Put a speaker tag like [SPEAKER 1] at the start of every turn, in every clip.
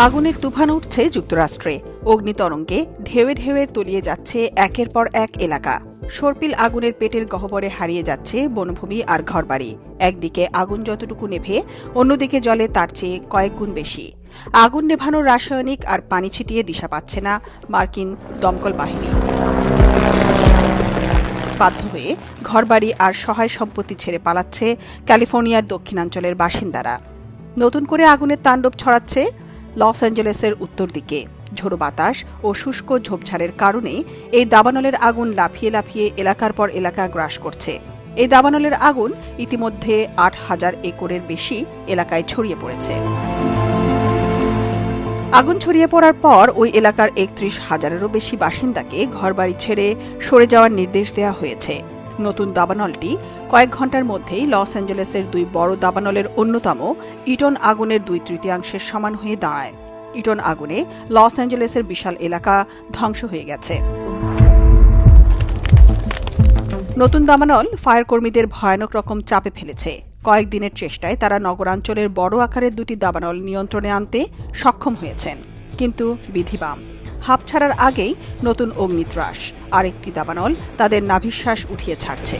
[SPEAKER 1] আগুনের তুফান উঠছে যুক্তরাষ্ট্রে। অগ্নিতরঙ্গে ঢেউয়ে ঢেউয়ে তলিয়ে যাচ্ছে একের পর এক এলাকা। সর্পিল আগুনের পেটের গহ্বরে হারিয়ে যাচ্ছে বনভূমি আর ঘরবাড়ি। একদিকে আগুন যতটুকু নেভে, অন্যদিকে জলে তার চেয়ে কয়েক গুণ বেশি। আগুন নেভানোর রাসায়নিক আর পানি ছিটিয়ে দিশা পাচ্ছে না মার্কিন দমকল বাহিনী। বাধ্য হয়ে ঘরবাড়ি আর সহায় সম্পত্তি ছেড়ে পালাচ্ছে ক্যালিফোর্নিয়ার দক্ষিণাঞ্চলের বাসিন্দারা। নতুন করে আগুনের তাণ্ডব ছড়াচ্ছে লস অ্যাঞ্জেলেসের উত্তর দিকে। ঝোড়ো বাতাস ও শুষ্ক ঝোপঝাড়ের কারণে এই দাবানলের আগুন লাফিয়ে লাফিয়ে এলাকার পর এলাকা গ্রাস করছে। এই দাবানলের আগুন ইতিমধ্যে ৮,০০০ একরের বেশি এলাকায় ছড়িয়ে পড়েছে। আগুন ছড়িয়ে পড়ার পর ওই এলাকার ৩১,০০০-এরও বেশি বাসিন্দাকে ঘরবাড়ি ছেড়ে সরে যাওয়ার নির্দেশ দেওয়া হয়েছে। নতুন দাবানলটি কয়েক ঘণ্টার মধ্যেই লস অ্যাঞ্জেলেসের দুই বড় দাবানলের অন্যতম ইটন আগুনের ২/৩ সমান হয়ে দাঁড়ায়। ইটন আগুনে লস অ্যাঞ্জেলেসের বিশাল এলাকা ধ্বংস হয়ে গেছে। নতুন দাবানল ফায়ার কর্মীদের ভয়ানক রকম চাপে ফেলেছে। কয়েকদিনের চেষ্টায় তারা নগরাঞ্চলের বড় আকারের দুটি দাবানল নিয়ন্ত্রণে আনতে সক্ষম হয়েছেন, কিন্তু বিধিবাম। হাঁপ ছাড়ার আগেই নতুন অগ্নিত্রাস। আরেকটি দাবানল তাদের নাভিশ্বাস উঠিয়ে ছাড়ছে।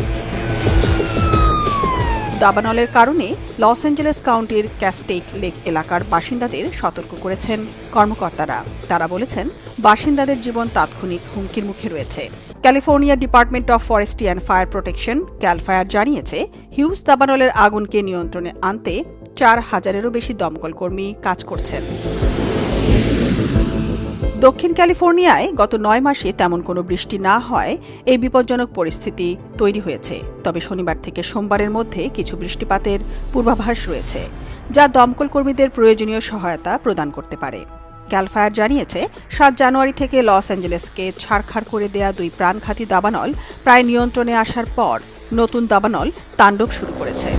[SPEAKER 1] দাবানলের কারণে লস অ্যাঞ্জেলেস কাউন্টির ক্যাস্টেক লেক এলাকার বাসিন্দাদের সতর্ক করেছেন কর্মকর্তারা। তারা বলেছেন, বাসিন্দাদের জীবন তাৎক্ষণিক হুমকির মুখে রয়েছে। California Department of Forestry and Fire Protection Cal Fire জানিয়েছে, হিউজ দাবানলের আগুনকে নিয়ন্ত্রণে আনতে ৪,০০০-এরও বেশি দমকল কর্মী কাজ করছেন। দক্ষিণ ক্যালিফোর্নিয়ায় গত ৯ মাসে তেমন কোনো বৃষ্টি না হয় এই বিপজ্জনক পরিস্থিতি তৈরি হয়েছে। তবে শনিবার থেকে সোমবারের মধ্যে কিছু বৃষ্টিপাতের পূর্বাভাস রয়েছে, যা দমকল কর্মীদের প্রয়োজনীয় সহায়তা প্রদান করতে পারে। ক্যাল ফায়ার জানিয়েছে, ৭ জানুয়ারি থেকে লস অ্যাঞ্জেলেসকে ছাড়খাড় করে দেয়া দুই প্রাণঘাতী দাবানল প্রায় নিয়ন্ত্রণে আসার পর নতুন দাবানল তাণ্ডব শুরু করেছে।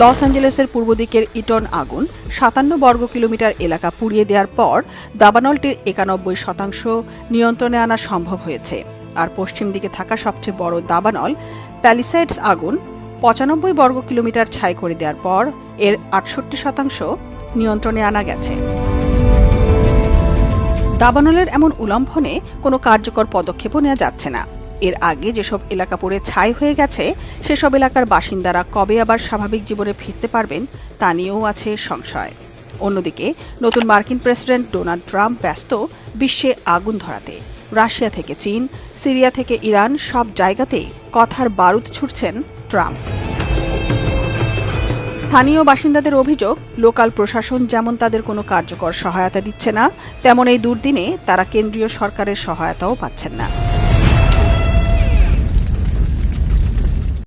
[SPEAKER 1] লস অ্যাঞ্জেলেসের পূর্ব দিকের ইটন আগুন ৫৭ বর্গ কিলোমিটার এলাকা পুড়িয়ে দেওয়ার পর দাবানলটির ৯১% নিয়ন্ত্রণে আনা সম্ভব হয়েছে। আর পশ্চিম দিকে থাকা সবচেয়ে বড় দাবানল প্যালিসেডস আগুন ৯৫ বর্গ কিলোমিটার ছাই করে দেওয়ার পর এর ৬৮% নিয়ন্ত্রণে আনা গেছে। দাবানলের এমন উল্লঙ্ঘনে কোনো কার্যকর পদক্ষেপও নেওয়া যাচ্ছে না। এর আগে যেসব এলাকা পুড়ে ছাই হয়ে গেছে, সেসব এলাকার বাসিন্দারা কবে আবার স্বাভাবিক জীবনে ফিরতে পারবেন তা নিয়েও আছে সংশয়। অন্যদিকে নতুন মার্কিন প্রেসিডেন্ট ডোনাল্ড ট্রাম্প ব্যস্ত বিশ্বে আগুন ধরাতে। রাশিয়া থেকে চীন, সিরিয়া থেকে ইরান, সব জায়গাতেই কথার বারুদ ছুড়ছেন ট্রাম্প। স্থানীয় বাসিন্দাদের অভিযোগ, লোকাল প্রশাসন যেমন তাদের কোনো কার্যকর সহায়তা দিচ্ছে না, তেমন এই দুর্দিনে তারা কেন্দ্রীয় সরকারের সহায়তাও পাচ্ছেন না।